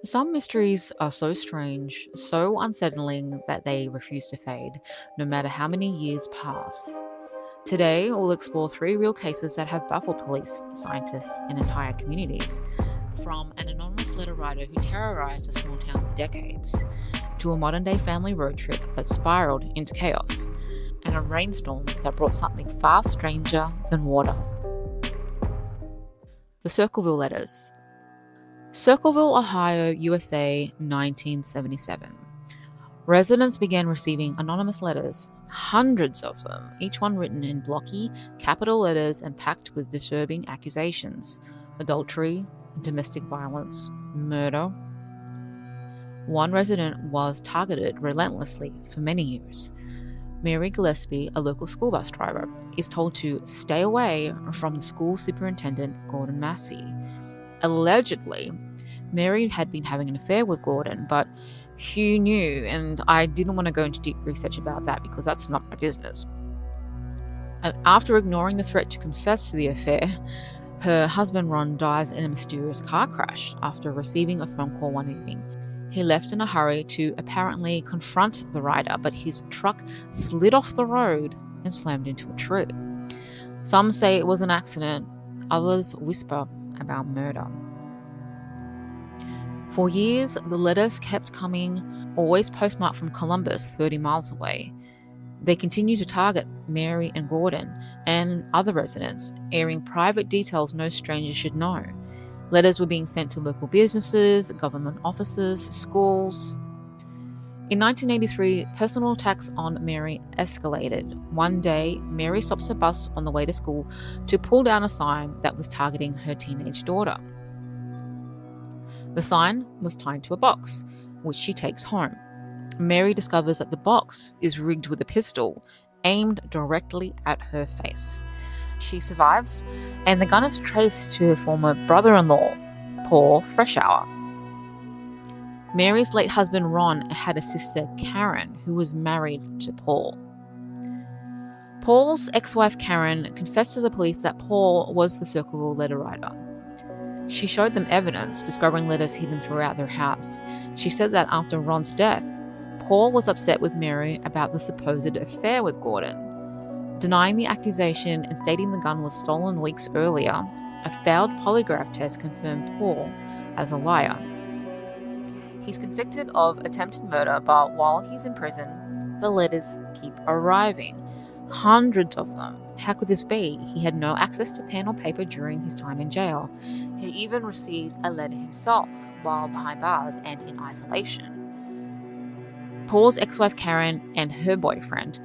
Some mysteries are so strange, so unsettling that they refuse to fade, no matter how many years pass. Today, we'll explore three real cases that have baffled police, scientists, and entire communities. From an anonymous letter writer who terrorized a small town for decades, to a modern day family road trip that spiraled into chaos, and a rainstorm that brought something far stranger than water. The Circleville Letters. Circleville, Ohio, USA, 1977. Residents began receiving anonymous letters, hundreds of them, each one written in blocky, capital letters and packed with disturbing accusations: adultery, domestic violence, murder. One resident was targeted relentlessly for many years. Mary Gillespie, a local school bus driver, is told to stay away from the school superintendent, Gordon Massey. Allegedly, Mary had been having an affair with Gordon, but who knew? And I didn't want to go into deep research about that because that's not my business. And after ignoring the threat to confess to the affair, her husband Ron dies in a mysterious car crash after receiving a phone call one evening. He left in a hurry to apparently confront the rider, but his truck slid off the road and slammed into a tree. Some say it was an accident, others whisper about murder. For years, the letters kept coming, always postmarked from Columbus, 30 miles away. They continued to target Mary and Gordon and other residents, airing private details no stranger should know. Letters were being sent to local businesses, government offices, schools. In 1983, personal attacks on Mary escalated. One day, Mary stops her bus on the way to school to pull down a sign that was targeting her teenage daughter. The sign was tied to a box, which she takes home. Mary discovers that the box is rigged with a pistol aimed directly at her face. She survives, and the gun is traced to her former brother-in-law, Paul Freshour. Mary's late husband Ron had a sister, Karen, who was married to Paul. Paul's ex-wife Karen confessed to the police that Paul was the Circleville letter writer. She showed them evidence, discovering letters hidden throughout their house. She said that after Ron's death, Paul was upset with Mary about the supposed affair with Gordon. Denying the accusation and stating the gun was stolen weeks earlier, a failed polygraph test confirmed Paul as a liar. He's convicted of attempted murder, but while he's in prison, the letters keep arriving. Hundreds of them. How could this be? He had no access to pen or paper during his time in jail. He even received a letter himself while behind bars and in isolation. Paul's ex-wife Karen and her boyfriend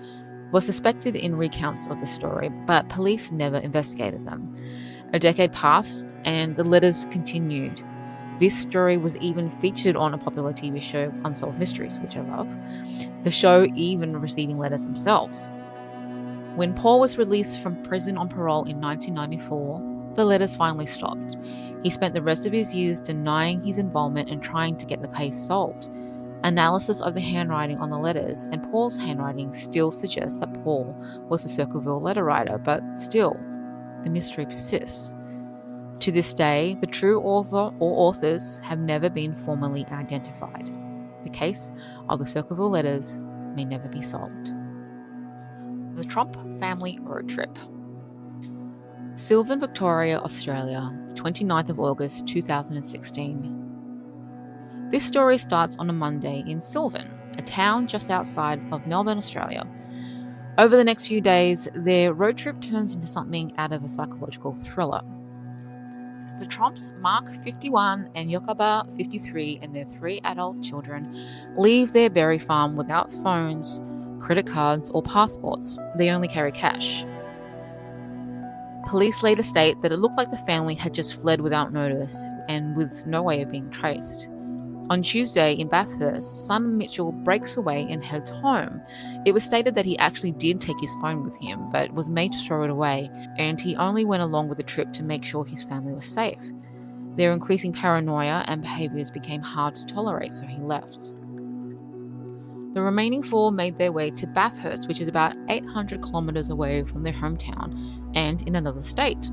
were suspected in recounts of the story, but police never investigated them. A decade passed and the letters continued. This story was even featured on a popular TV show, Unsolved Mysteries, which I love. The show even receiving letters themselves. When Paul was released from prison on parole in 1994, the letters finally stopped. He spent the rest of his years denying his involvement and trying to get the case solved. Analysis of the handwriting on the letters and Paul's handwriting still suggests that Paul was the Circleville letter writer, but still, the mystery persists. To this day, the true author or authors have never been formally identified. The case of the Circleville letters may never be solved. The Tromp family road trip. Sylvan, Victoria, Australia, 29th of August 2016. This story starts on a Monday in Sylvan, a town just outside of Melbourne, Australia. Over the next few days, their road trip turns into something out of a psychological thriller. The Tromps, Mark 51 and Yokaba 53, and their 3 adult children leave their berry farm without phones, credit cards, or passports. They only carry cash. Police later state that it looked like the family had just fled without notice and with no way of being traced. On Tuesday in Bathurst, son Mitchell breaks away and heads home. It was stated that he actually did take his phone with him, but was made to throw it away, and he only went along with the trip to make sure his family was safe. Their increasing paranoia and behaviours became hard to tolerate, so he left. The remaining 4 made their way to Bathurst, which is about 800 kilometres away from their hometown and in another state.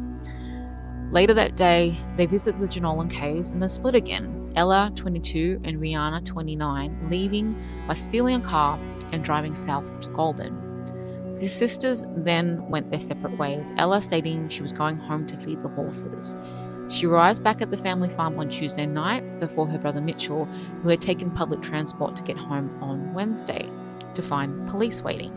Later that day, they visit the Jenolan Caves and then split again. Ella, 22, and Rihanna, 29, leaving by stealing a car and driving south to Goulburn. The sisters then went their separate ways, Ella stating she was going home to feed the horses. She arrives back at the family farm on Tuesday night before her brother Mitchell, who had taken public transport to get home on Wednesday, to find police waiting.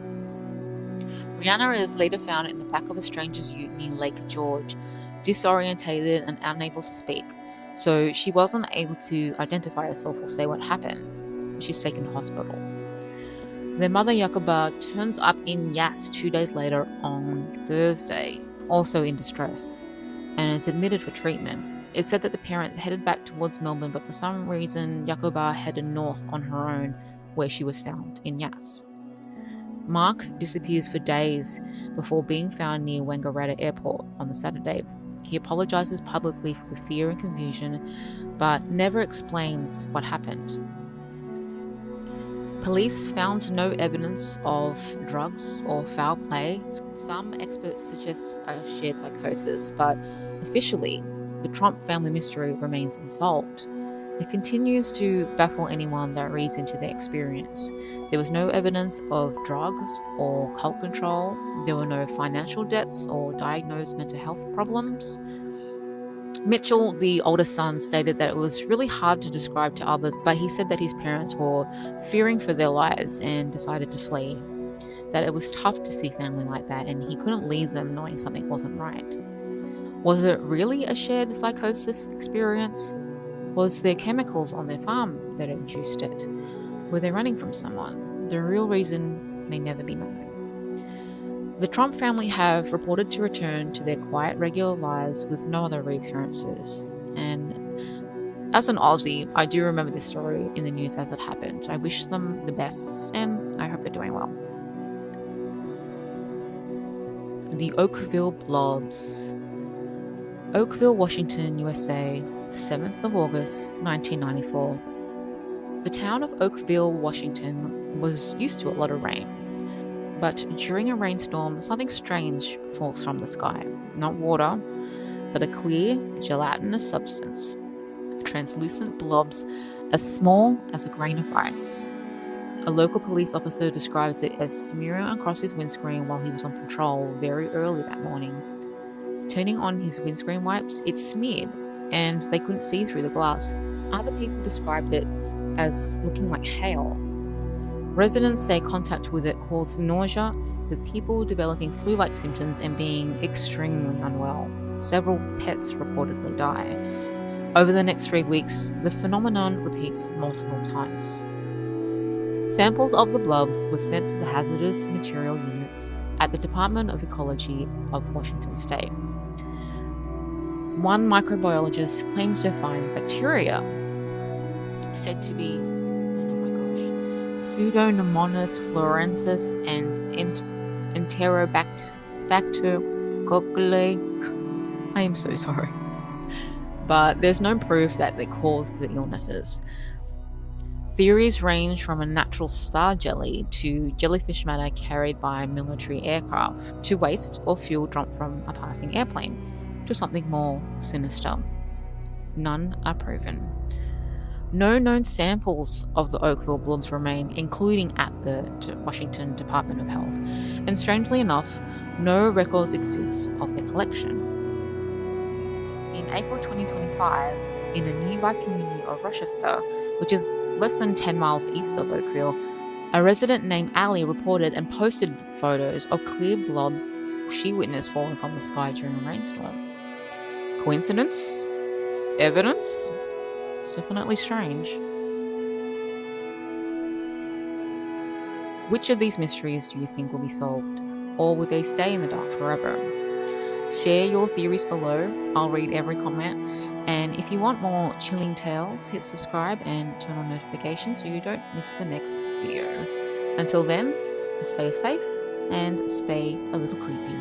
Rihanna is later found in the back of a stranger's ute near Lake George, disorientated and unable to speak, so she wasn't able to identify herself or say what happened. She's taken to hospital. Their mother Jacoba turns up in Yass 2 days later on Thursday, also in distress, and is admitted for treatment. It's said that the parents headed back towards Melbourne, but for some reason Jacoba headed north on her own, where she was found in Yass. Mark disappears for days before being found near Wangaratta Airport on the Saturday. He apologises publicly for the fear and confusion, but never explains what happened. Police found no evidence of drugs or foul play. Some experts suggest a shared psychosis, but officially, the Tromp family mystery remains unsolved. It continues to baffle anyone that reads into their experience. There was no evidence of drugs or cult control. There were no financial debts or diagnosed mental health problems. Mitchell, the oldest son, stated that it was really hard to describe to others, but he said that his parents were fearing for their lives and decided to flee. That it was tough to see family like that, and he couldn't leave them knowing something wasn't right. Was it really a shared psychosis experience? Was there chemicals on their farm that induced it? Were they running from someone? The real reason may never be known. The Tromp family have reported to return to their quiet, regular lives with no other recurrences. And as an Aussie, I do remember this story in the news as it happened. I wish them the best, and I hope they're doing well. The Oakville Blobs. Oakville, Washington, USA, 7th of August, 1994. The town of Oakville, Washington was used to a lot of rain. But during a rainstorm, something strange falls from the sky. Not water, but a clear, gelatinous substance. Translucent blobs as small as a grain of ice. A local police officer describes it as smearing across his windscreen while he was on patrol very early that morning. Turning on his windscreen wipes, it smeared, and they couldn't see through the glass. Other people described it as looking like hail. Residents say contact with it caused nausea, with people developing flu-like symptoms and being extremely unwell. Several pets reportedly die. Over the next 3 weeks, the phenomenon repeats multiple times. Samples of the blobs were sent to the Hazardous Material Unit at the Department of Ecology of Washington State. One microbiologist claims to find bacteria said to be Pseudomonas florensis and Enterobacterococci. I am so sorry. But there's no proof that they caused the illnesses. Theories range from a natural star jelly to jellyfish matter carried by military aircraft to waste or fuel dropped from a passing airplane to something more sinister. None are proven. No known samples of the Oakville blobs remain, including at the Washington Department of Health, and strangely enough, no records exist of their collection. In April 2025, in a nearby community of Rochester, which is less than 10 miles east of Oakville, a resident named Ali reported and posted photos of clear blobs she witnessed falling from the sky during a rainstorm. Coincidence? Evidence? It's definitely strange. Which of these mysteries do you think will be solved? Or will they stay in the dark forever? Share your theories below. I'll read every comment. And if you want more chilling tales, hit subscribe and turn on notifications so you don't miss the next video. Until then, stay safe and stay a little creepy.